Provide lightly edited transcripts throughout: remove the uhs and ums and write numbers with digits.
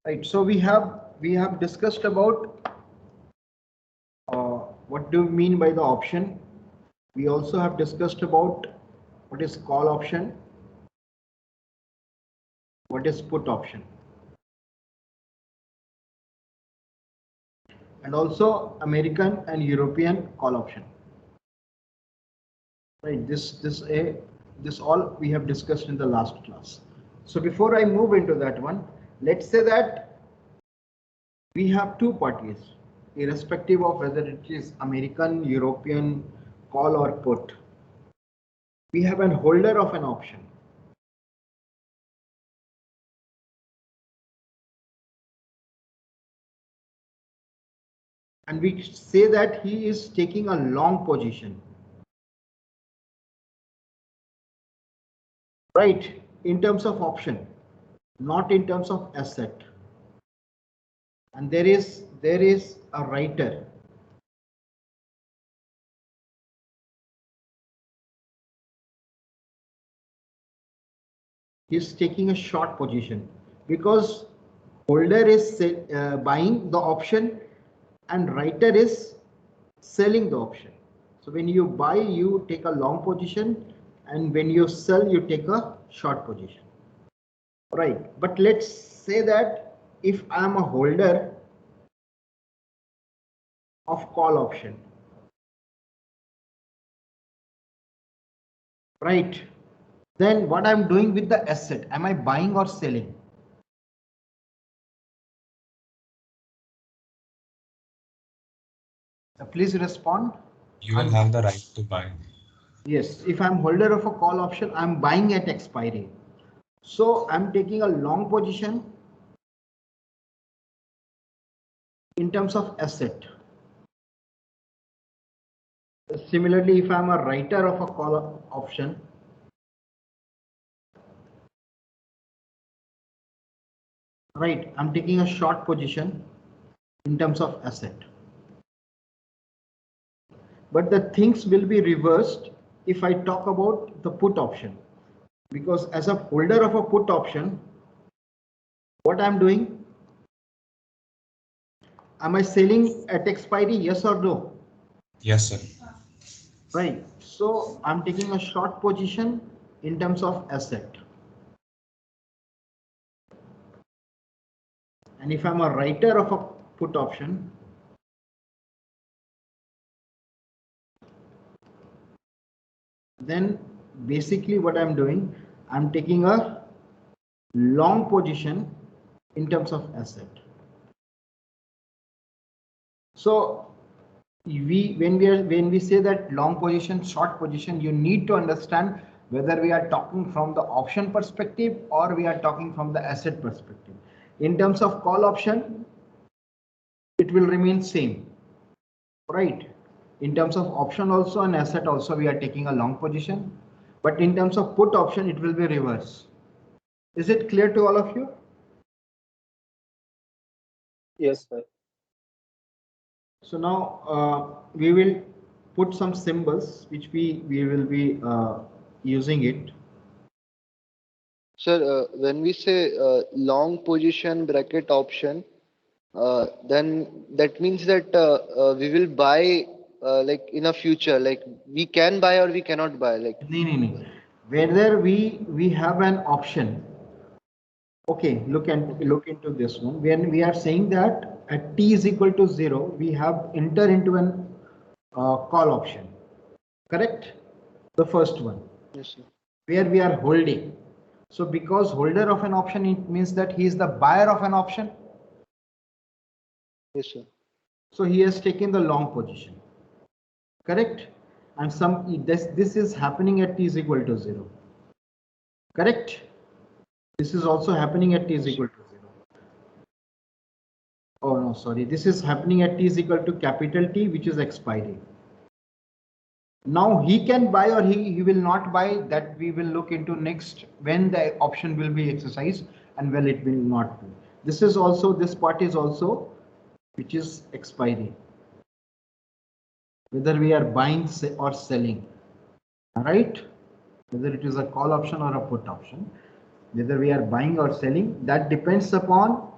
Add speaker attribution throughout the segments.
Speaker 1: Right. So we have discussed about what do we mean by the option. We also have discussed about what is call option, what is put option, and also American and European call option. Right. This all we have discussed in the last class. So before I move into that one, let's say that we have two parties, irrespective of whether it is American, European, call or put. We have an holder of an option. And we say that he is taking a long position. Right, in terms of option, not in terms of asset. And there is a writer. He's taking a short position because holder is buying the option and writer is selling the option. So when you buy, you take a long position, and when you sell, you take a short position. Right, but let's say that if I am a holder of call option, right, then what I'm doing with the asset, am I buying or selling? Please respond.
Speaker 2: You will have the right to buy.
Speaker 1: Yes, if I'm holder of a call option, I'm buying at expiry. So I'm taking a long position in terms of asset. Similarly, if I'm a writer of a call option, right, I'm taking a short position in terms of asset. But the things will be reversed if I talk about the put option, because as a holder of a put option, what I'm doing, am I selling at expiry, yes or no?
Speaker 2: Yes, sir.
Speaker 1: Right, so I'm taking a short position in terms of asset. And if I'm a writer of a put option, then basically what I'm doing, I'm taking a long position in terms of asset. So when we say that long position, short position, you need to understand whether we are talking from the option perspective or we are talking from the asset perspective. In terms of call option, it will remain same, right? In terms of option also and asset also, we are taking a long position, but in terms of put option, it will be reverse. Is it clear to all of you?
Speaker 3: Yes, sir.
Speaker 1: So now we will put some symbols which we will be using it.
Speaker 4: Sir, when we say long position bracket option, then that means that we will buy like in a future, like we can buy or we cannot buy. Like
Speaker 1: No. Whether we have an option. Okay, look into this one. When we are saying that at t is equal to 0, we have enter into an call option. Correct? The first one.
Speaker 4: yes, sir.
Speaker 1: Where we are holding. So because holder of an option, it means that he is the buyer of an option.
Speaker 4: Yes, sir.
Speaker 1: So he has taken the long position. Correct? And this is happening at t is equal to 0. Correct? This is also happening at t is equal to 0. Oh no, sorry. This is happening at t is equal to capital T, which is expiry. Now he can buy or he will not buy, that we will look into next, when the option will be exercised and when it will not be. This is also, this part is also, which is expiry. Whether we are buying or selling, right? Whether it is a call option or a put option, whether we are buying or selling, that depends upon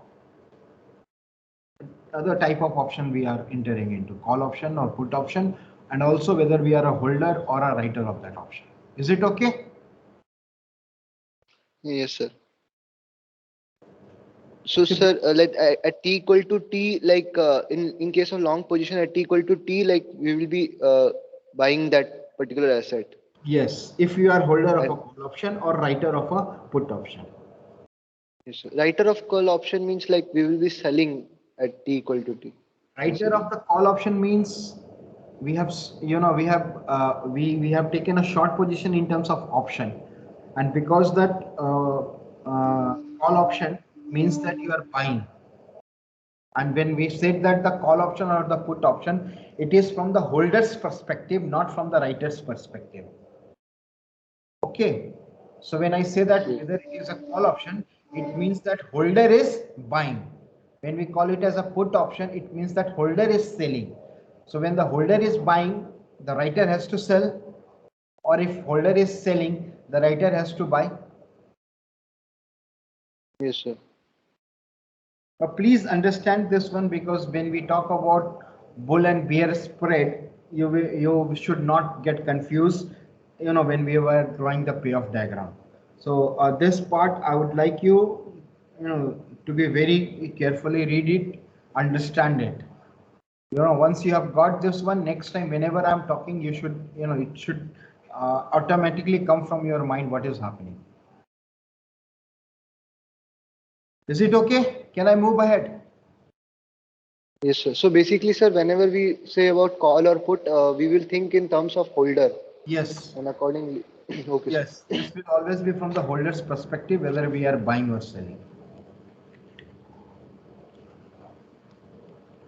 Speaker 1: other type of option we are entering into, call option or put option, and also whether we are a holder or a writer of that option. Is it okay?
Speaker 4: Yes, sir. So, sir, like at t equal to t, like in case of long position at t equal to t, like we will be buying that particular asset.
Speaker 1: Yes, if you are holder of a
Speaker 4: And
Speaker 1: call option or writer of a put option.
Speaker 4: yes, sir. Writer of call option means like we will be selling at t equal to t,
Speaker 1: Writer of
Speaker 4: basically.
Speaker 1: the call option means we have, we have taken a short position in terms of option, and because that call option means that you are buying. And when we said that the call option or the put option, it is from the holder's perspective, not from the writer's perspective. Okay. So when I say that
Speaker 4: Yes,
Speaker 1: whether it is a call option, it means that holder is buying. When we call it as a put option, it means that holder is selling. So when the holder is buying, the writer has to sell, or if holder is selling, the writer has to buy.
Speaker 4: yes, sir.
Speaker 1: But please understand this one, because when we talk about bull and bear spread, you should not get confused. When we were drawing the payoff diagram. So this part I would like to be very carefully read it, understand it. Once you have got this one, next time whenever I'm talking, you should it should automatically come from your mind what is happening. Is it okay? Can I move ahead?
Speaker 4: Yes, sir. So basically, sir, whenever we say about call or put, we will think in terms of holder,
Speaker 1: Yes.
Speaker 4: and accordingly, okay, sir.
Speaker 1: Yes, this will always be from the holder's perspective, whether we are buying or selling.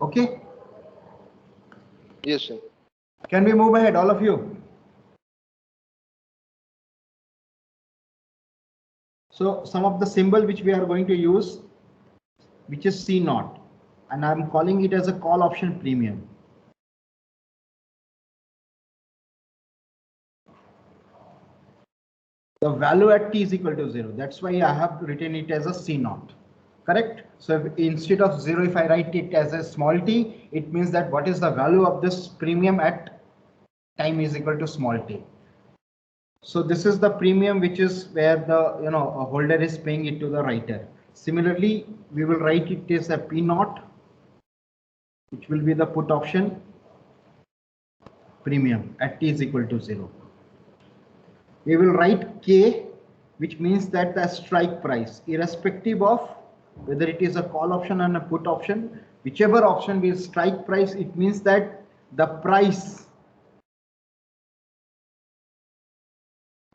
Speaker 1: Okay,
Speaker 4: Yes, sir.
Speaker 1: can we move ahead, all of you? So some of the symbol which we are going to use, which is C naught, and I'm calling it as a call option premium. The value at t is equal to 0. That's why I have written it as a C naught. Correct? So instead of 0, if I write it as a small t, it means that what is the value of this premium at time is equal to small t. So this is the premium, which is where the a holder is paying it to the writer. Similarly, we will write it as a P naught, which will be the put option premium at t is equal to 0. We will write K, which means that the strike price, irrespective of whether it is a call option and a put option, whichever option will strike price, it means that the price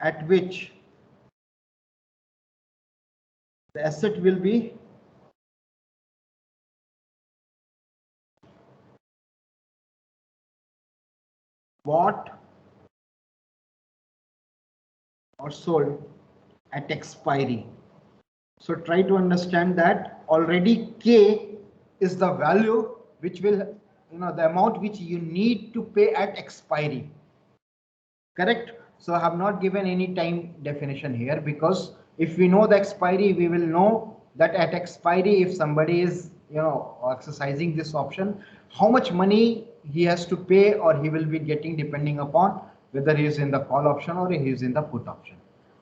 Speaker 1: at which the asset will be bought or sold at expiry. So try to understand that already K is the value which will, the amount which you need to pay at expiry. Correct? So I have not given any time definition here, because if we know the expiry, we will know that at expiry, if somebody is, exercising this option, how much money he has to pay or he will be getting, depending upon whether he is in the call option or he is in the put option.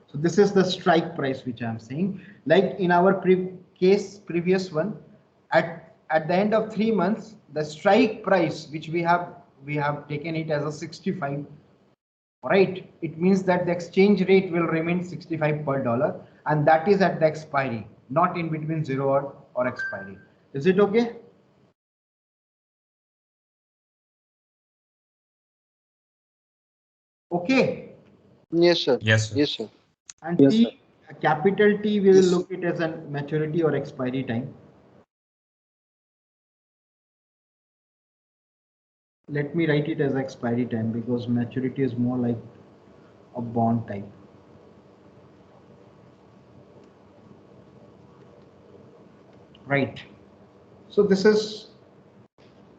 Speaker 1: So this is the strike price which I am saying. Like in our previous one, at the end of 3 months, the strike price which we have taken it as a 65. Right, it means that the exchange rate will remain 65 per dollar, and that is at the expiry, not in between 0 or expiry. Is it okay? Okay.
Speaker 4: Yes, sir.
Speaker 2: Yes, sir.
Speaker 4: Yes, sir.
Speaker 1: And
Speaker 3: Yes, sir.
Speaker 1: T, a capital T, we will look it as a maturity or expiry time. Let me write it as expiry time, because maturity is more like a bond type. Right. So this is,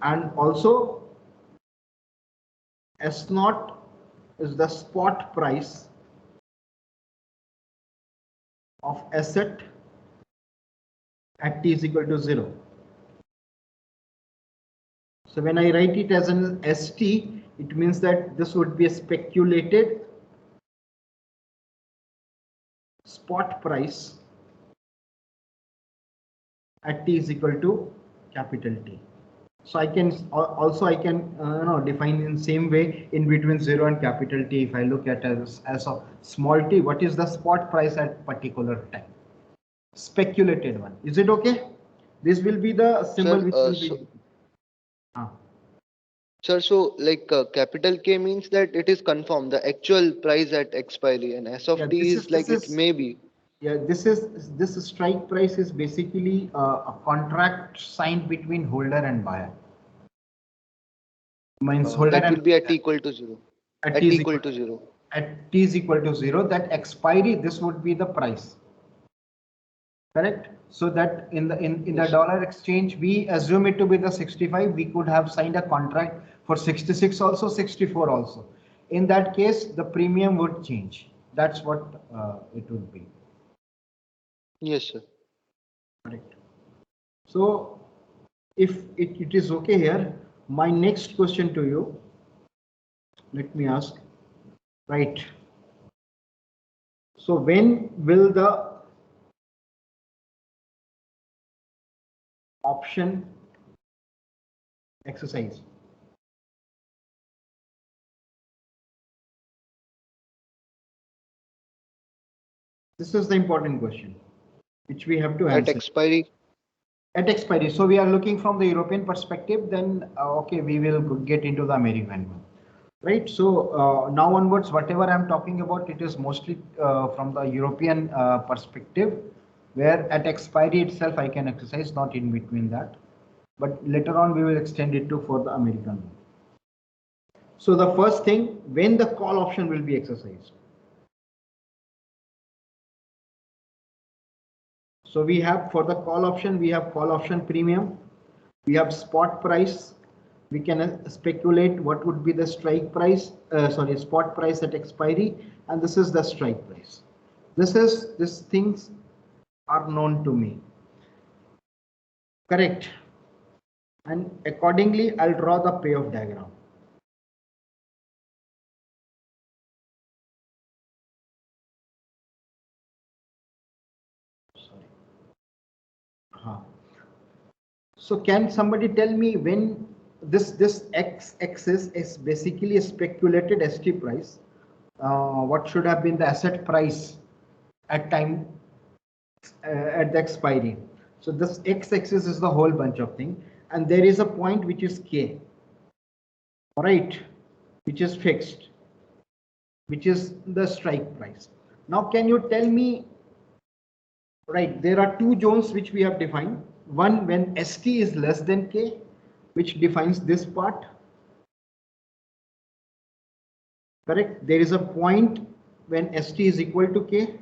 Speaker 1: and also S naught is the spot price of asset at t is equal to 0. So when I write it as an ST, it means that this would be a speculated spot price at T is equal to capital T. So I can also define in same way in between 0 and capital T. If I look at as a small t, what is the spot price at particular time? Speculated one. Is it okay? This will be the symbol
Speaker 4: Sir,
Speaker 1: which will be.
Speaker 4: Sir, so like capital K means that it is confirmed, the actual price at expiry, and S
Speaker 1: Yeah,
Speaker 4: of T is like it may be.
Speaker 1: Yeah, this strike price is basically a contract signed between holder and buyer. Means holder
Speaker 4: That
Speaker 1: and
Speaker 4: will be at equal to 0.
Speaker 1: at
Speaker 4: At equal to 0.
Speaker 1: At T is equal to 0, that expiry, this would be the price. Correct? So that in the dollar exchange, we assume it to be the 65. We could have signed a contract for 66 also, 64 also. In that case, the premium would change. That's what it would be.
Speaker 4: Yes, sir.
Speaker 1: Correct. So if it is okay here, my next question to you, let me ask, right? So when will the option exercise? This is the important question which we have to answer.
Speaker 4: At expiry.
Speaker 1: At expiry. So we are looking from the European perspective, then okay, we will get into the American one. Right. So now onwards, whatever I'm talking about, it is mostly from the European perspective, where at expiry itself I can exercise, not in between that. But later on, we will extend it to for the American one. So the first thing, when the call option will be exercised. So we have for the call option, we have call option premium, we have spot price. We can speculate what would be the strike price, spot price at expiry, and this is the strike price. These things are known to me. Correct. And accordingly, I'll draw the payoff diagram. So can somebody tell me when this x-axis is basically a speculated ST price? What should have been the asset price at time at the expiry? So this x-axis is the whole bunch of thing, and there is a point which is k, right, which is fixed, which is the strike price. Now, can you tell me? Right, there are two zones which we have defined. One when ST is less than K, which defines this part. Correct. There is a point when ST is equal to K,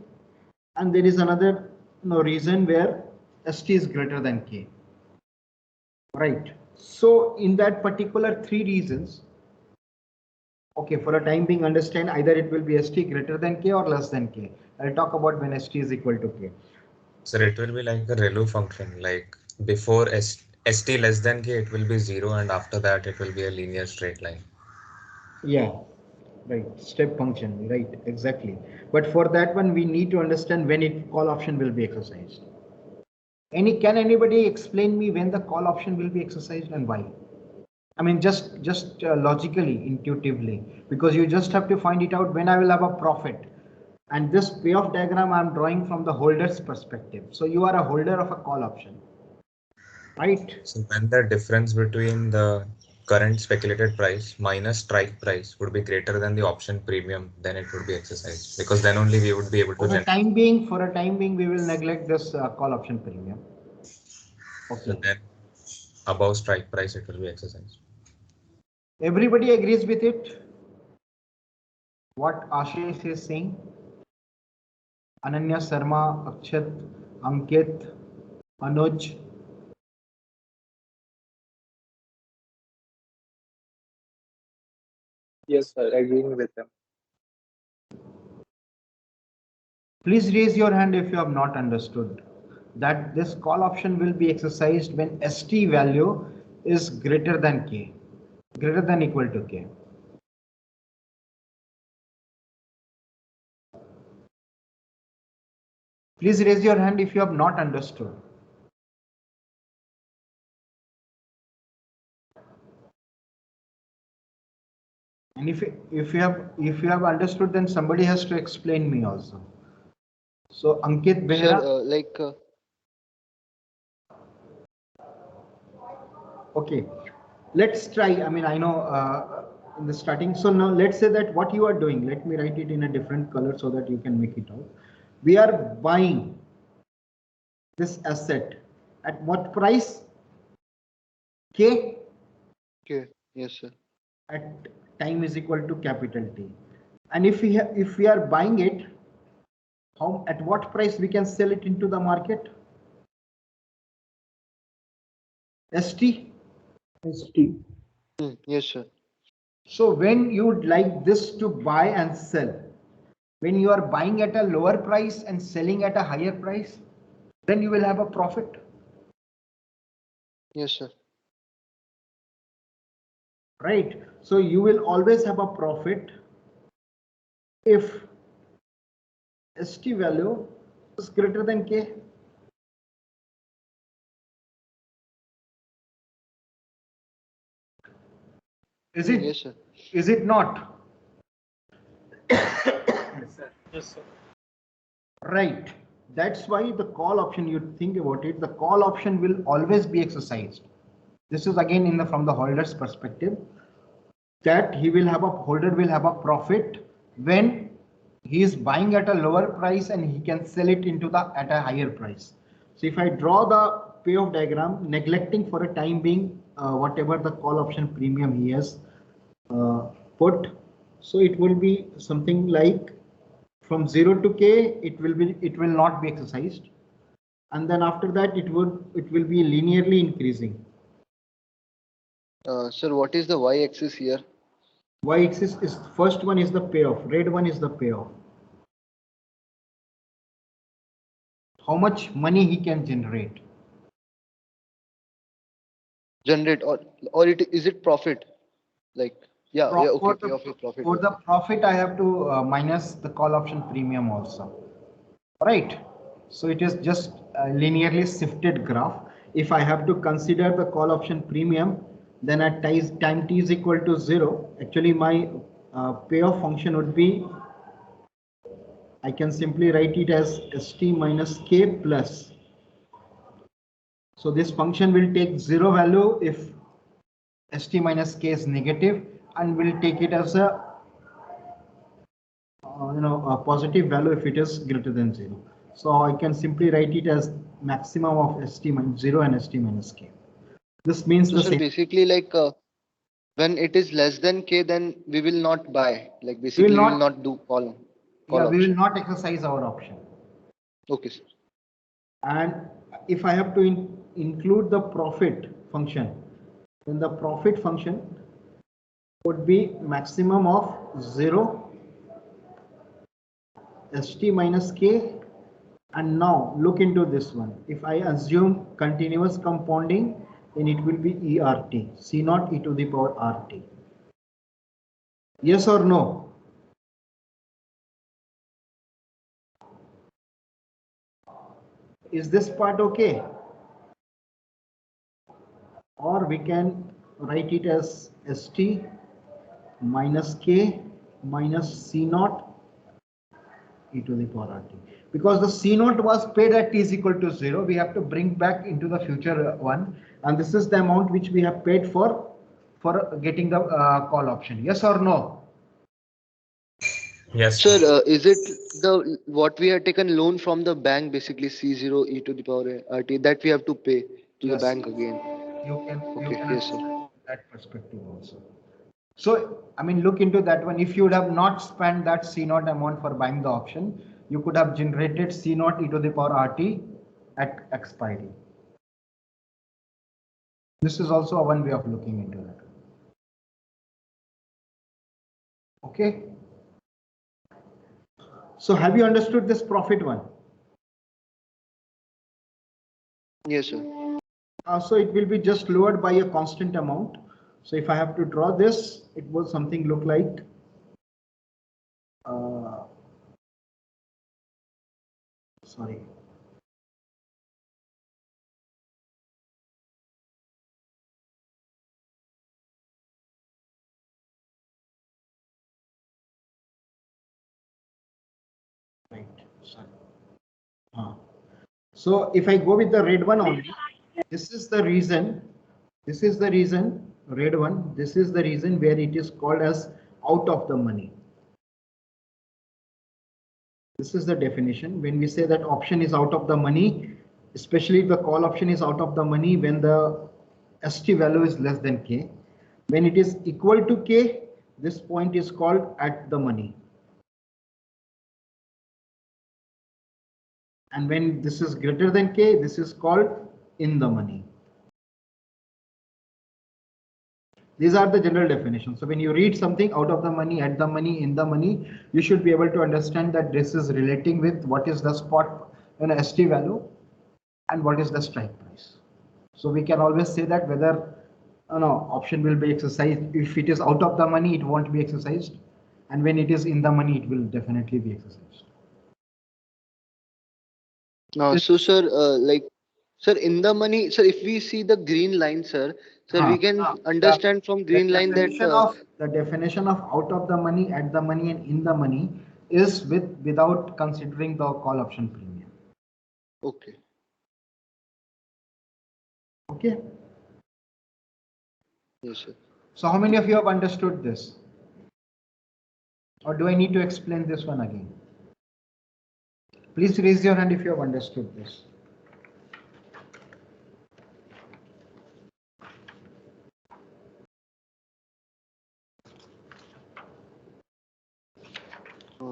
Speaker 1: and there is another reason where ST is greater than K. Right. So in that particular three reasons, okay, for a time being, understand either it will be ST greater than K or less than K. I'll talk about when ST is equal to K.
Speaker 2: So it will be like a ReLU function, like before ST less than K, it will be 0, and after that it will be a linear straight line.
Speaker 1: Yeah, right, step function, right, exactly. But for that one, we need to understand when it call option will be exercised. Can anybody explain me when the call option will be exercised and why? I mean, just logically, intuitively, because you just have to find it out when I will have a profit. And this payoff diagram I'm drawing from the holder's perspective. So you are a holder of a call option, right?
Speaker 2: So when the difference between the current speculated price minus strike price would be greater than the option premium, then it would be exercised, because then only we would be able to.
Speaker 1: For a time being, we will neglect this call option premium. Okay.
Speaker 2: So then above strike price, it will be exercised.
Speaker 1: Everybody agrees with it? What Ashish is saying? Ananya, Sarma, Akshat, Ankit, Anuj.
Speaker 3: Yes, sir, agreeing with them.
Speaker 1: Please raise your hand if you have not understood that this call option will be exercised when ST value is greater than K, greater than equal to K. Please raise your hand if you have not understood. And if you have understood, then somebody has to explain me also. So Ankit Behra.
Speaker 4: Sir,
Speaker 1: Okay, let's try. I mean, I know in the starting. So now let's say that what you are doing. Let me write it in a different color so that you can make it out. We are buying this asset at what price? K.
Speaker 4: okay, yes, sir.
Speaker 1: At time is equal to capital T. And if we are buying it, at what price we can sell it into the market? ST.
Speaker 3: ST.
Speaker 4: Yes, sir.
Speaker 1: So when you would like this to buy and sell, when you are buying at a lower price and selling at a higher price, then you will have a profit.
Speaker 4: Yes, sir.
Speaker 1: Right. So you will always have a profit if ST value is greater than K. Is it?
Speaker 4: Yes, sir.
Speaker 1: Is it not?
Speaker 3: Yes, sir.
Speaker 1: Right. That's why the call option, you think about it, the call option will always be exercised. This is again from the holder's perspective, that holder will have a profit when he is buying at a lower price and he can sell it at a higher price. So if I draw the payoff diagram, neglecting for a time being whatever the call option premium he has put, so it will be something like from 0 to K, it will not be exercised, and then after that it will be linearly increasing.
Speaker 4: Sir, what is the y-axis here?
Speaker 1: Y-axis is first one is the payoff. Red one is the payoff. How much money he can generate.
Speaker 4: Generate or is it profit? Like okay, payoff is profit.
Speaker 1: For the profit, I have to minus the call option premium also. Right. So it is just a linearly shifted graph. If I have to consider the call option premium, then at time t is equal to 0, actually my payoff function would be, I can simply write it as st minus k plus. So this function will take 0 value if st minus k is negative, and will take it as a a positive value if it is greater than 0. So I can simply write it as maximum of st minus 0 and st minus k. This means
Speaker 4: So, sir, basically, like when it is less than K, then we will not buy. Like basically, we will not do call
Speaker 1: yeah, we will
Speaker 4: option.
Speaker 1: not exercise our option.
Speaker 4: Okay, sir.
Speaker 1: And if I have to include the profit function, then the profit function would be maximum of 0 st minus k. And now look into this one. If I assume continuous compounding, then it will be ERT, C naught e to the power RT. Yes or no? Is this part okay? Or we can write it as ST minus K minus C naught e to the power RT. Because the C naught was paid at t is equal to 0, we have to bring back into the future one, and this is the amount which we have paid for getting the call option. Yes or no?
Speaker 2: Yes.
Speaker 4: Sir, is it the what we have taken loan from the bank, basically C0 e to the power RT, that we have to pay to the bank again?
Speaker 1: You can
Speaker 4: Yes, sir.
Speaker 1: that perspective also. So I mean, look into that one. If you would have not spent that C naught amount for buying the option, you could have generated C naught e to the power RT at expiry. This is also one way of looking into that. Okay. So have you understood this profit one?
Speaker 4: Yes, sir.
Speaker 1: So it will be just lowered by a constant amount. So if I have to draw this, it will something look like sorry. Right. Sorry. So if I go with the red one only, this is the reason. This is the reason, red one. This is the reason where it is called as out of the money. This is the definition. When we say that option is out of the money, especially if the call option is out of the money when the ST value is less than K. When it is equal to K, this point is called at the money. And when this is greater than K, this is called in the money. These are the general definitions. So when you read something out of the money, at the money, in the money, you should be able to understand that this is relating with what is the spot ST value and what is the strike price. So we can always say that whether option will be exercised. If it is out of the money, it won't be exercised. And when it is in the money, it will definitely be exercised.
Speaker 4: So sir, sir, in the money, sir, if we see the green line, sir, we can understand from green line that
Speaker 1: the definition of out of the money, at the money, and in the money is without considering the call option premium.
Speaker 4: Okay.
Speaker 1: Okay.
Speaker 4: Yes, sir.
Speaker 1: So how many of you have understood this? Or do I need to explain this one again? Please raise your hand if you have understood this.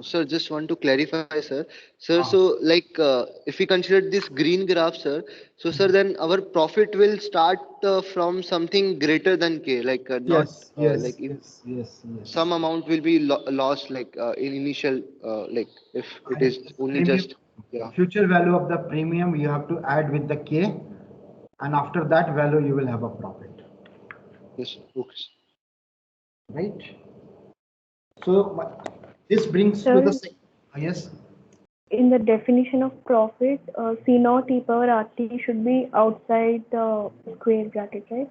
Speaker 4: Sir, just want to clarify, sir. Sir, so like if we consider this green graph, sir, so sir, then our profit will start from something greater than K, like
Speaker 1: Yes,
Speaker 4: some amount will be lost, like in initial, like if it is only just
Speaker 1: future value of the premium you have to add with the K, and after that value you will have a profit.
Speaker 4: Yes, okay.
Speaker 1: Right. So this brings to the yes.
Speaker 5: In the definition of profit, C naught e power RT should be outside the square bracket, right?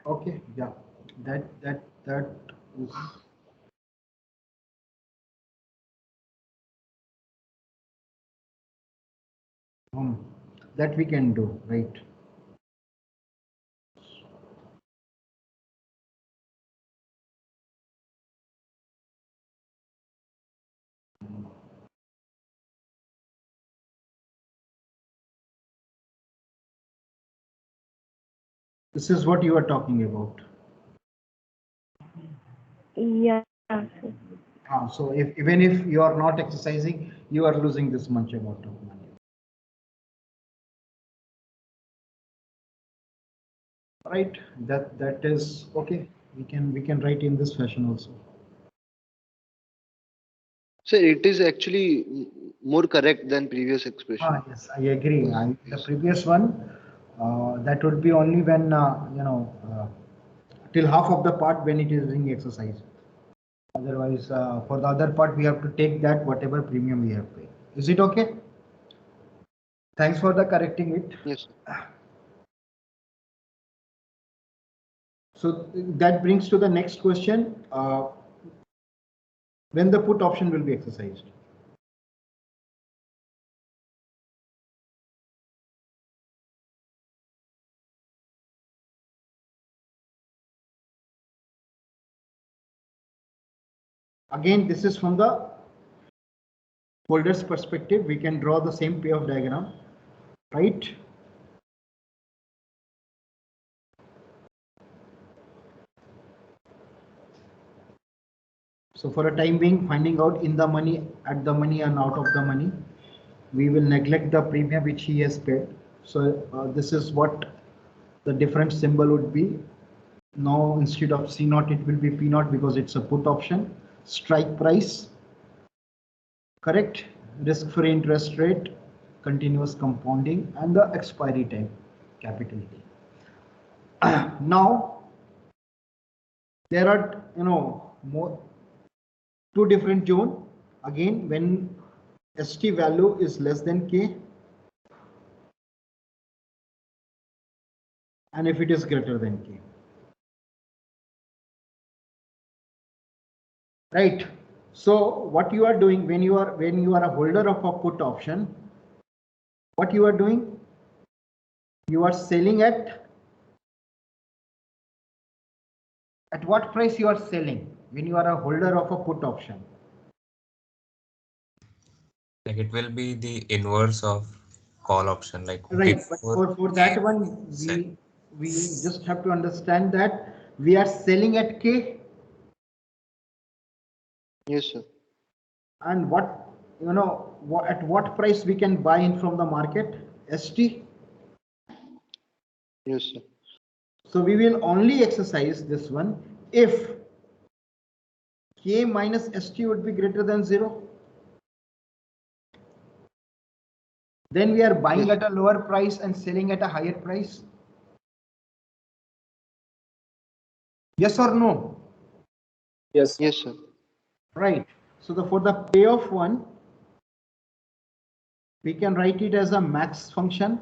Speaker 1: Okay, yeah, that is. That we can do, right? This is what you are talking about.
Speaker 5: Yeah.
Speaker 1: So even if you are not exercising, you are losing this much amount of money. Right? That is okay. We can write in this fashion also.
Speaker 4: So it is actually more correct than previous expression.
Speaker 1: Yes, I agree. The previous one, that would be only when till half of the part when it is being exercised. Otherwise, for the other part, we have to take that whatever premium we have paid. Is it okay? Thanks for the correcting it.
Speaker 4: Yes.
Speaker 1: So that brings to the next question. When the put option will be exercised? Again, this is from the holder's perspective. We can draw the same payoff diagram, right? So for a time being, finding out in the money, at the money, and out of the money, we will neglect the premium which he has paid. So this is what the different symbol would be. Now instead of C naught, it will be P naught because it's a put option. Strike price, correct? risk-free interest rate, continuous compounding, and the expiry time, capital T. Now, there are, two different zone. Again, when ST value is less than K, and if it is greater than K. Right. So what you are doing when you are a holder of a put option, what you are doing? You are selling at what price you are selling when you are a holder of a put option?
Speaker 2: Like it will be the inverse of call option. Like
Speaker 1: right. But for that one, we just have to understand that we are selling at K.
Speaker 4: Yes, sir.
Speaker 1: And what at what price we can buy in from the market? ST.
Speaker 4: Yes, sir.
Speaker 1: So we will only exercise this one if K minus ST would be greater than 0. Then we are buying at a lower price and selling at a higher price. Yes or no?
Speaker 3: Yes.
Speaker 4: Yes, sir.
Speaker 1: Right. So for the payoff one, we can write it as a max function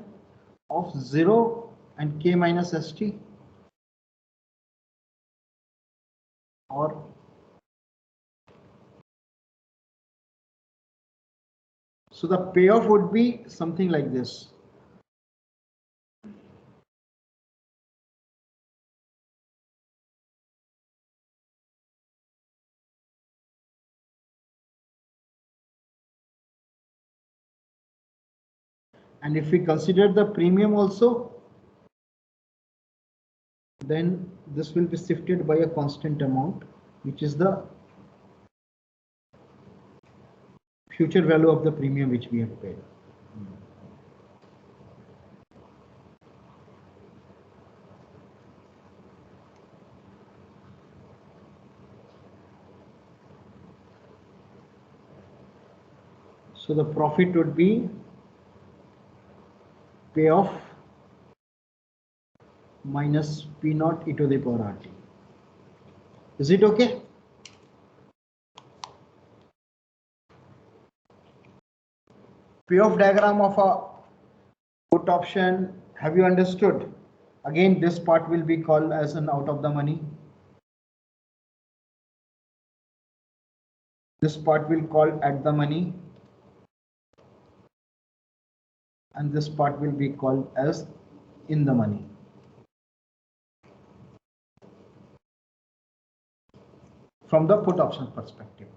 Speaker 1: of 0 and K minus ST, or so the payoff would be something like this. And if we consider the premium also, then this will be shifted by a constant amount, which is the future value of the premium which we have paid. So the profit would be payoff minus P naught e to the power RT. Is it okay? Payoff diagram of a put option, have you understood? Again, this part will be called as an out of the money. This part will call at the money. And this part will be called as in the money. From the put option perspective.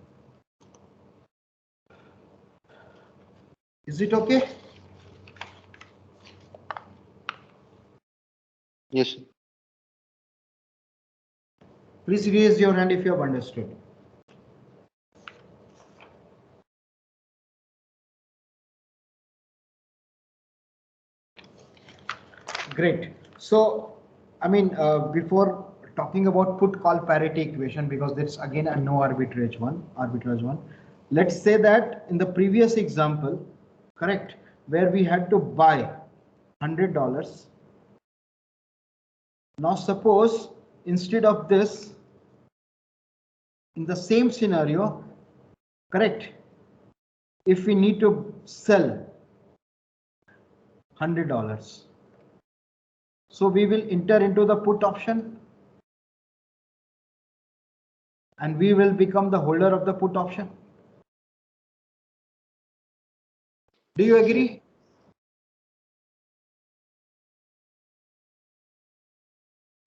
Speaker 1: Is it okay?
Speaker 4: Yes, sir.
Speaker 1: Please raise your hand if you have understood. Great. So, I mean, before talking about put call parity equation, because that's again a no arbitrage one, let's say that in the previous example, correct, where we had to buy $100. Now suppose instead of this, in the same scenario, correct, if we need to sell $100, so we will enter into the put option and we will become the holder of the put option. Do you agree?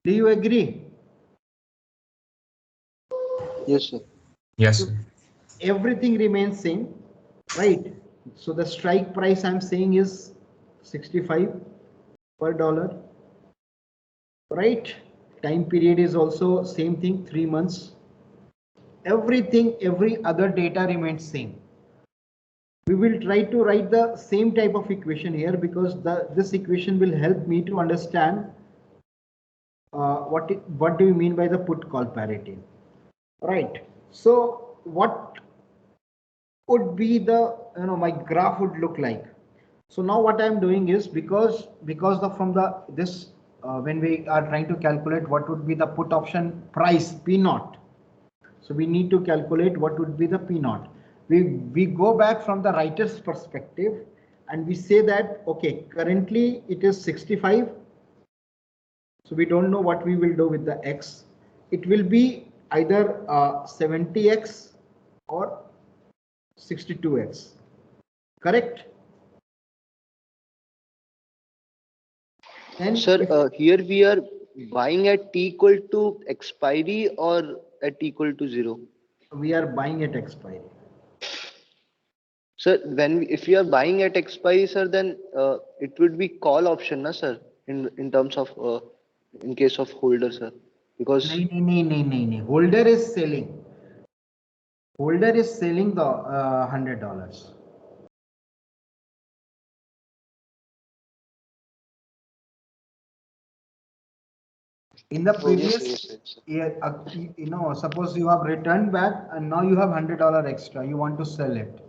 Speaker 1: Do you agree?
Speaker 4: Yes, sir.
Speaker 2: Yes, sir.
Speaker 1: Everything remains same, right? So the strike price I'm saying is 65 per dollar, right? Time period is also same thing, 3 months. Everything, every other data remains same. We will try to write the same type of equation here because this equation will help me to understand what do you mean by the put call parity, right? So what would be the my graph would look like. So now what I'm doing is because from the this when we are trying to calculate what would be the put option price P naught. So we need to calculate what would be the P naught. We go back from the writer's perspective and we say that okay, currently it is 65. So we don't know what we will do with the X. It will be either 70X or 62X. Correct?
Speaker 4: And sir, here we are buying at T equal to expiry or at T equal to 0?
Speaker 1: We are buying at expiry.
Speaker 4: Sir, if we are buying at expiry, sir, then it would be call option, na, sir, in terms of in case of holder, sir, because
Speaker 1: no. Holder is selling. Holder is selling the $100. In the previous year, suppose you have returned back and now you have $100 extra. You want to sell it.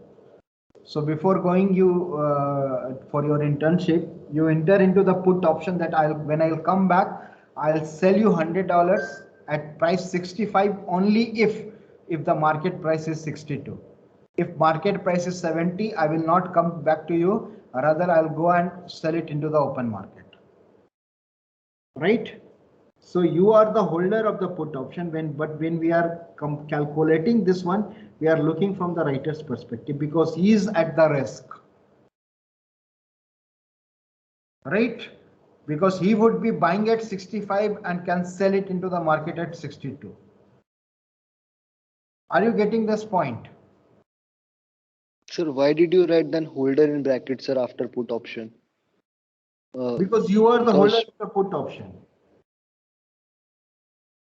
Speaker 1: So before going for your internship, you enter into the put option that when I'll come back, I'll sell you $100 at price 65 only if the market price is 62. If market price is 70, I will not come back to you. Rather, I'll go and sell it into the open market. Right? So you are the holder of the put option but when we are calculating this one, we are looking from the writer's perspective because he is at the risk. Right? Because he would be buying at 65 and can sell it into the market at 62. Are you getting this point?
Speaker 4: Sir, why did you write then holder in brackets, sir, after put option?
Speaker 1: Because you are the holder of the put option.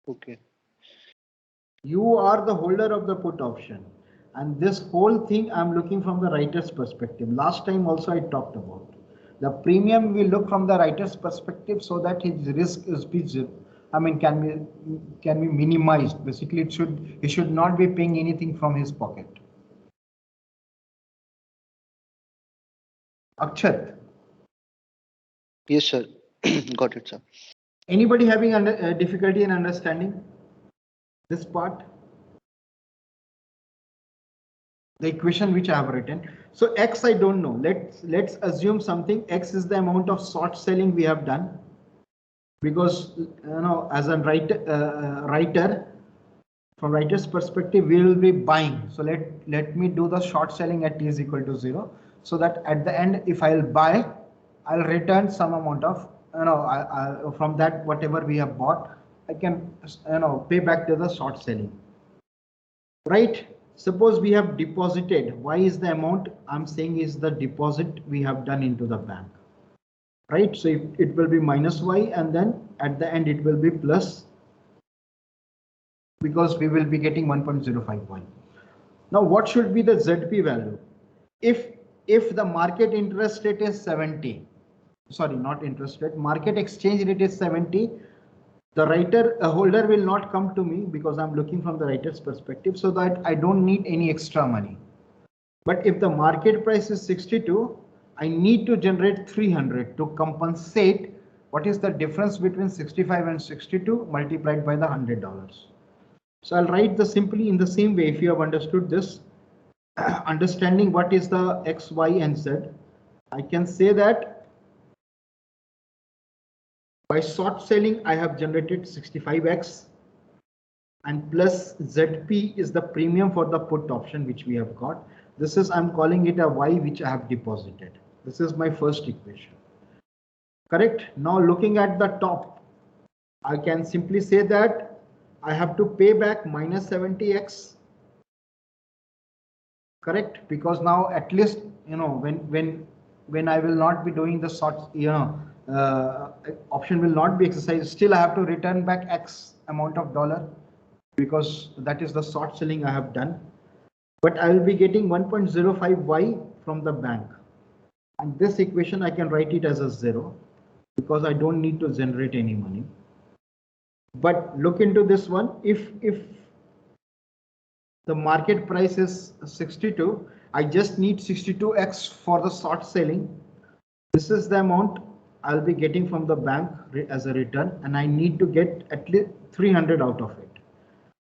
Speaker 4: Okay.
Speaker 1: You are the holder of the put option. And this whole thing I'm looking from the writer's perspective. Last time also I talked about. The premium we look from the writer's perspective so that his risk is can be minimized. Basically, he should not be paying anything from his pocket. Akshat.
Speaker 4: Yes, sir. Got it, sir.
Speaker 1: Anybody having difficulty in understanding this part? The equation which I have written. So X, I don't know. Let's assume something. X is the amount of short selling we have done. Because as a writer, from writer's perspective, we will be buying. So let me do the short selling at T is equal to 0. So that at the end, if I'll buy, I'll return some amount of from that whatever we have bought, I can pay back to the short selling. Right? Suppose we have deposited. Why is the amount I'm saying is the deposit we have done into the bank. Right? So it will be minus Y and then at the end it will be plus because we will be getting 1.05Y. Now what should be the ZP value? If the market interest rate is 70, sorry, not interest rate, market exchange rate is 70, the holder will not come to me because I'm looking from the writer's perspective so that I don't need any extra money. But if the market price is 62, I need to generate 300 to compensate what is the difference between 65 and 62 multiplied by the $100. So I'll write this simply in the same way. If you have understood this, understanding what is the X, Y, and Z, I can say that by short selling, I have generated 65X and plus ZP is the premium for the put option which we have got. This is, I'm calling it a Y which I have deposited. This is my first equation. Correct? Now looking at the top, I can simply say that I have to pay back minus 70X. Correct? Because now at least, when I will not be doing the short, option will not be exercised, still I have to return back X amount of dollar because that is the short selling I have done. But I will be getting 1.05Y from the bank. And this equation I can write it as a 0 because I don't need to generate any money. But look into this one. If the market price is 62 I just need 62x for the short selling. This is the amount I'll be getting from the bank as a return, and I need to get at least 300 out of it.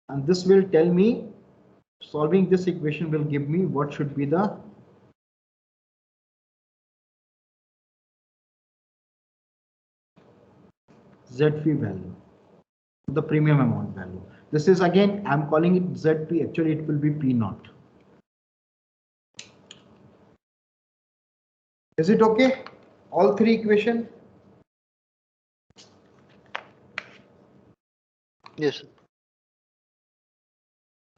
Speaker 1: And this will tell me, solving this equation will give me what should be the ZP value, the premium amount value. This is again, I'm calling it ZP, actually it will be P naught. Is it okay? All three equation?
Speaker 4: Yes, sir.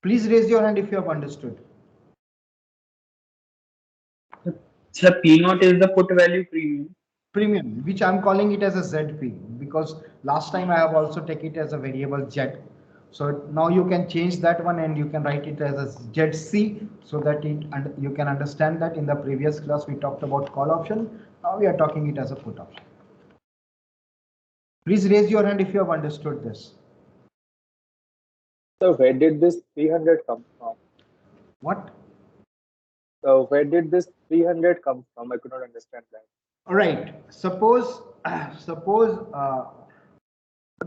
Speaker 1: Please raise your hand if you have understood.
Speaker 3: Sir, P naught is the put value premium.
Speaker 1: Premium, which I'm calling it as a ZP, because last time I have also taken it as a variable Z. So now you can change that one and you can write it as a ZC, so that you can understand that in the previous class we talked about call option. Now we are talking it as a put option. Please raise your hand if you have understood this.
Speaker 6: So where did this 300 come from?
Speaker 1: What?
Speaker 6: So where did this 300 come from? I could not understand that.
Speaker 1: All right. Suppose the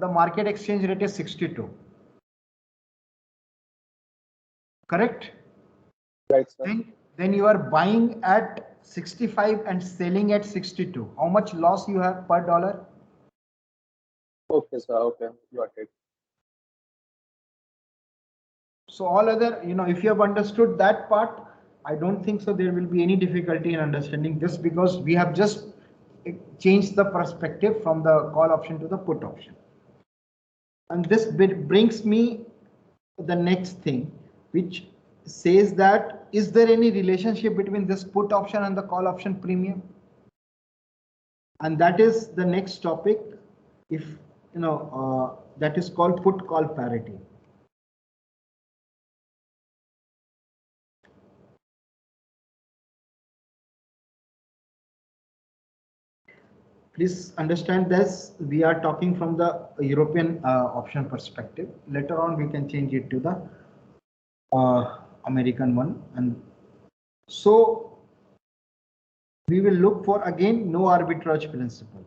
Speaker 1: market exchange rate is 62. Correct?
Speaker 6: Right, sir.
Speaker 1: Then you are buying at 65 and selling at 62. How much loss you have per dollar?
Speaker 6: Okay, sir. Okay, got it.
Speaker 1: So all other, if you have understood that part, I don't think so there will be any difficulty in understanding this, because we have just changed the perspective from the call option to the put option. And this bit brings me to the next thing, which says that, is there any relationship between this put option and the call option premium? And that is the next topic, if that is called put call parity. Please understand this, we are talking from the European option perspective. Later on we can change it to the American one. And so we will look for, again, no arbitrage principle.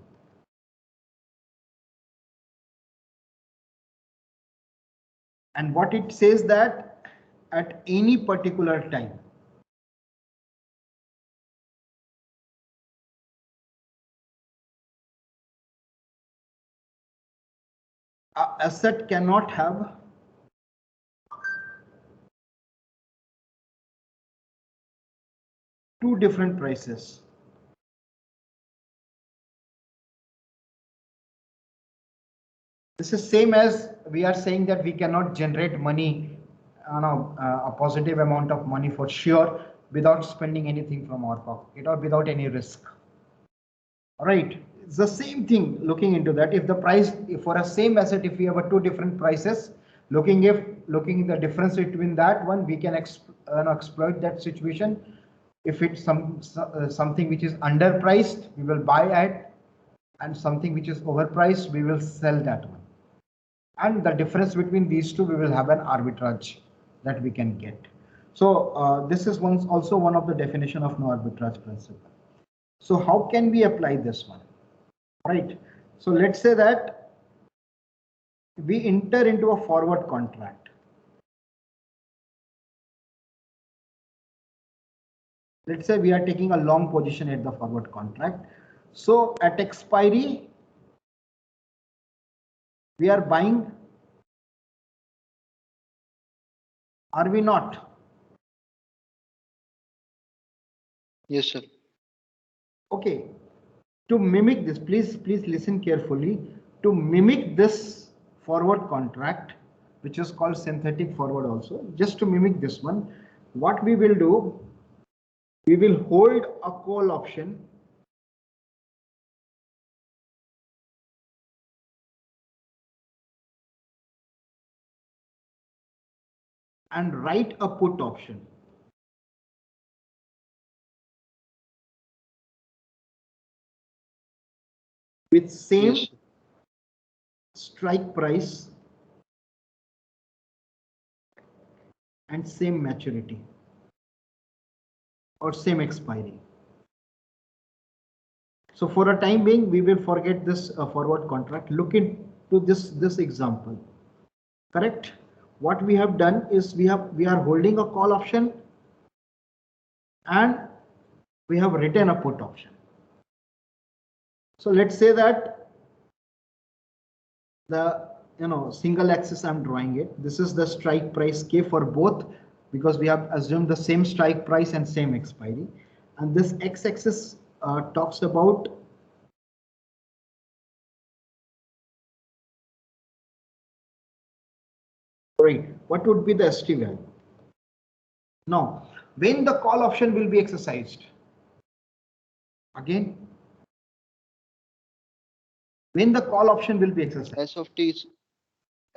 Speaker 1: And what it says that at any particular time, an asset cannot have two different prices. This is same as we are saying that we cannot generate money, a positive amount of money for sure, without spending anything from our pocket or without any risk. All right, it's the same thing. Looking into that, if the price for a same asset, if we have two different prices, looking the difference between that one, we can exploit that situation. If it's something which is underpriced, we will buy at, and something which is overpriced, we will sell that one. And the difference between these two, we will have an arbitrage that we can get. So this is also one of the definition of no arbitrage principle. So how can we apply this one? Right. So let's say that we enter into a forward contract. Let's say we are taking a long position at the forward contract. So at expiry, we are buying. Are we not?
Speaker 4: Yes, sir.
Speaker 1: Okay. To mimic this, please listen carefully. To mimic this forward contract, which is called synthetic forward also, just to mimic this one, what we will do, we will hold a call option and write a put option. With same strike price and same maturity. or same expiry. So for a time being, we will forget this forward contract. Look into this example. Correct? What we have done is we are holding a call option and we have written a put option. So let's say that the single axis I'm drawing it. This is the strike price K for both because we have assumed the same strike price and same expiry. And this x-axis talks about what would be the ST value. Now, when the call option will be exercised? Again, when the call option will be exercised?
Speaker 4: S of t is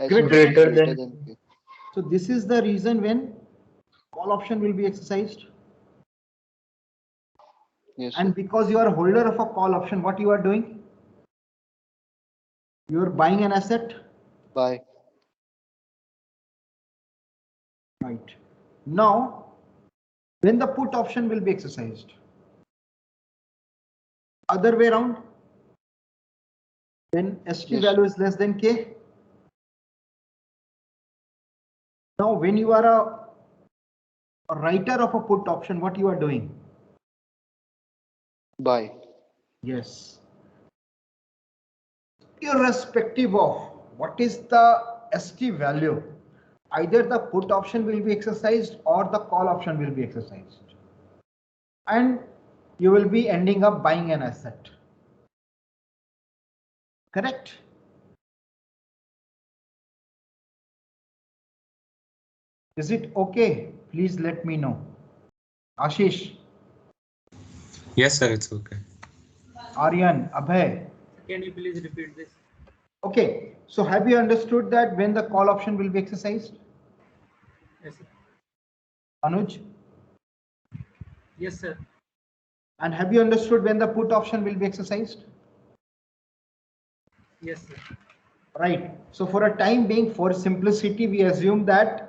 Speaker 3: Greater than
Speaker 4: K.
Speaker 1: So this is the reason when call option will be exercised.
Speaker 4: Yes.
Speaker 1: And because you are a holder of a call option, what you are doing? You are buying an asset.
Speaker 4: Buy.
Speaker 1: Right. Now, when the put option will be exercised? Other way around. When ST
Speaker 4: Yes.
Speaker 1: value is less than K. Now, when you are a writer of a put option, what you are doing?
Speaker 4: Buy.
Speaker 1: Yes. Irrespective of what is the ST value, either the put option will be exercised or the call option will be exercised. And you will be ending up buying an asset. Correct? Is it okay? Please let me know. Ashish.
Speaker 2: Yes, sir, it's okay.
Speaker 1: Aryan, Abhay.
Speaker 7: Can you please repeat this?
Speaker 1: Okay, so have you understood that when the call option will be exercised?
Speaker 7: Yes, sir.
Speaker 1: Anuj?
Speaker 7: Yes, sir.
Speaker 1: And have you understood when the put option will be exercised?
Speaker 7: Yes, sir.
Speaker 1: Right. So for a time being, for simplicity, we assume that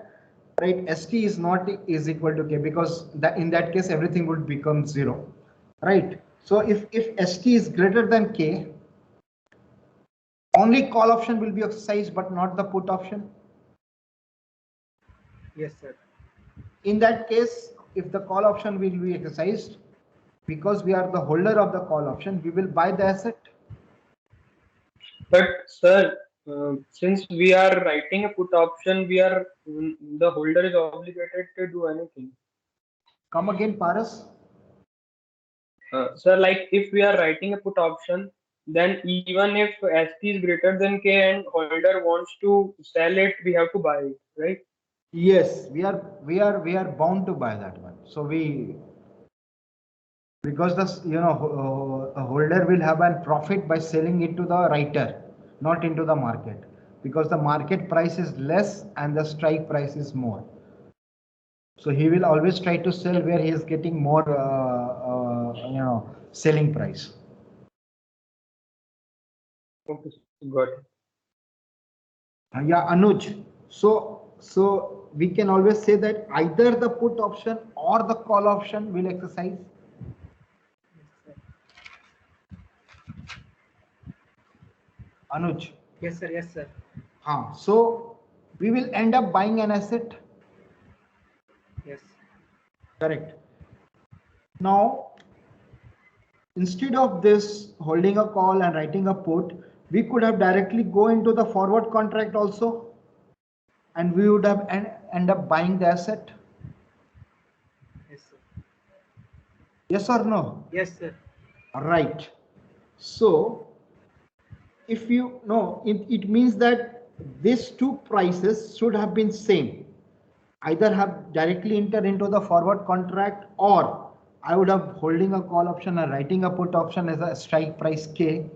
Speaker 1: ST is not is equal to K because in that case everything would become 0. Right. So if ST is greater than K, only call option will be exercised but not the put option.
Speaker 7: Yes, sir.
Speaker 1: In that case, if the call option will be exercised, because we are the holder of the call option, we will buy the asset.
Speaker 3: But sir, since we are writing a put option, the holder is obligated to do anything.
Speaker 1: Come again, Paras.
Speaker 3: Sir, like if we are writing a put option, then even if ST is greater than K and holder wants to sell it, we have to buy it, right?
Speaker 1: Yes, we are bound to buy that one. So because a holder will have a profit by selling it to the writer, not into the market, because the market price is less and the strike price is more. So he will always try to sell where he is getting more selling price.
Speaker 3: Okay, got it.
Speaker 1: Yeah, Anuj. So we can always say that either the put option or the call option will exercise. Anuj.
Speaker 7: Yes, sir. Yes, sir.
Speaker 1: So we will end up buying an asset.
Speaker 7: Yes.
Speaker 1: Correct. Now, instead of this holding a call and writing a put, we could have directly go into the forward contract also, and we would have end up buying the asset.
Speaker 7: Yes, sir.
Speaker 1: Yes or no?
Speaker 7: Yes, sir.
Speaker 1: Right. So if you know, it means that these two prices should have been same. Either have directly entered into the forward contract, or I would have holding a call option and writing a put option as a strike price K.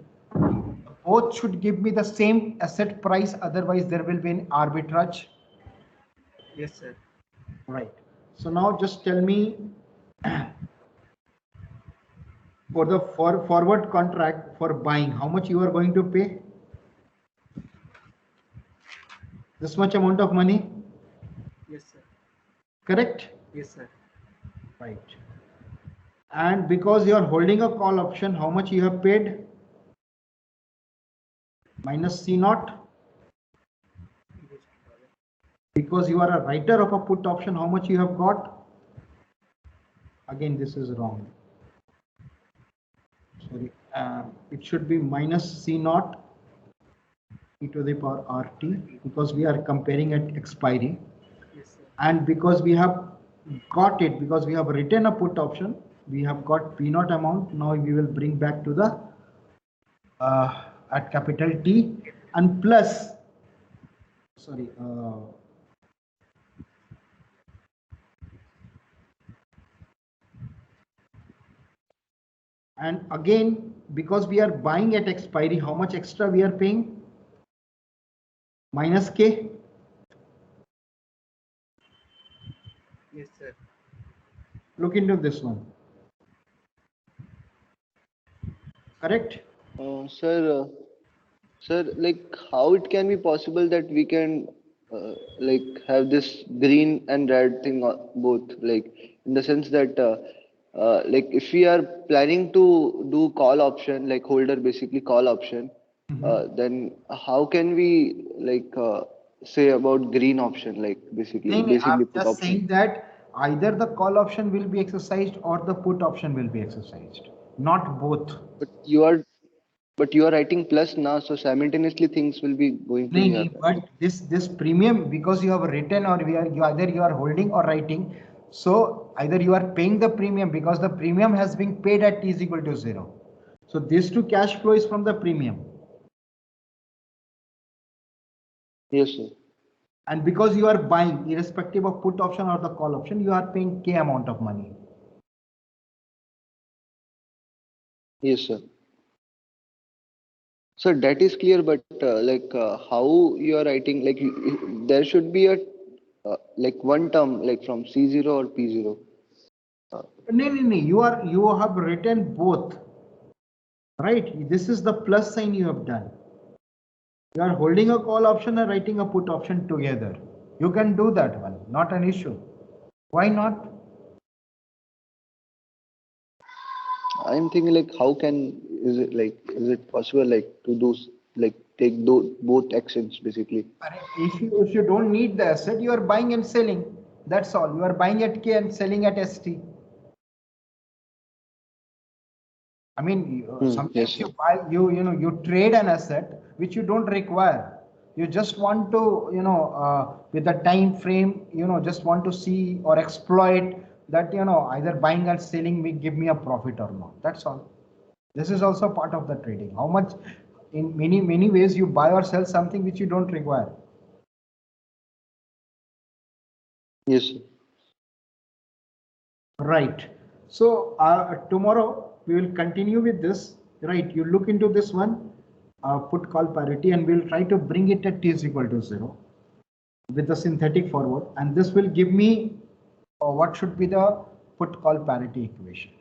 Speaker 1: Both should give me the same asset price, otherwise there will be an arbitrage.
Speaker 7: Yes, sir.
Speaker 1: Right. So now just tell me for the forward contract for buying, how much you are going to pay? This much amount of money?
Speaker 7: Yes, sir.
Speaker 1: Correct?
Speaker 7: Yes, sir.
Speaker 1: Right. And because you are holding a call option, how much you have paid? Minus C naught. Because you are a writer of a put option, how much you have got? Again, this is wrong. Sorry, it should be minus C naught e to the power RT, because we are comparing at expiry.
Speaker 7: Yes, sir.
Speaker 1: And because we have got it, because we have written a put option, we have got P naught amount. Now we will bring back to the at capital T and plus, sorry, and again, because we are buying at expiry, how much extra we are paying? Minus K.
Speaker 7: Yes, sir.
Speaker 1: Look into this one. Correct?
Speaker 4: Sir, like how it can be possible that we can like have this green and red thing both, like in the sense that like if we are planning to do call option, like holder basically call option, then how can we like say about green option, like basically
Speaker 1: I'm
Speaker 4: put
Speaker 1: just
Speaker 4: option?
Speaker 1: saying that either the call option will be exercised or the put option will be exercised, not both.
Speaker 4: But you are writing plus now, so simultaneously things will be going to here.
Speaker 1: But this premium, because you have written or either you are holding or writing, so either you are paying the premium because the premium has been paid at t is equal to 0. So this to cash flow is from the premium.
Speaker 4: Yes, sir.
Speaker 1: And because you are buying, irrespective of put option or the call option, you are paying K amount of money.
Speaker 4: Yes, sir. So that is clear, but like how you are writing, like there should be a like one term, like from C0 or P0.
Speaker 1: No, you have written both, right? This is the plus sign you have done. You are holding a call option and writing a put option together. You can do that one, not an issue. Why not?
Speaker 4: I'm thinking like how is it possible like to do like take both actions basically?
Speaker 1: If you don't need the asset, you are buying and selling. That's all. You are buying at K and selling at ST. I mean,
Speaker 4: Yes,
Speaker 1: sometimes
Speaker 4: sir.
Speaker 1: you buy, you trade an asset which you don't require. You just want to, with the time frame, just want to see or exploit that, either buying and selling me give me a profit or not. That's all. This is also part of the trading. How much, in many ways, you buy or sell something which you don't require.
Speaker 4: Yes, sir.
Speaker 1: Right. So tomorrow we will continue with this. Right. You look into this one, put call parity, and we'll try to bring it at t is equal to 0 with the synthetic forward. And this will give me what should be the put call parity equation.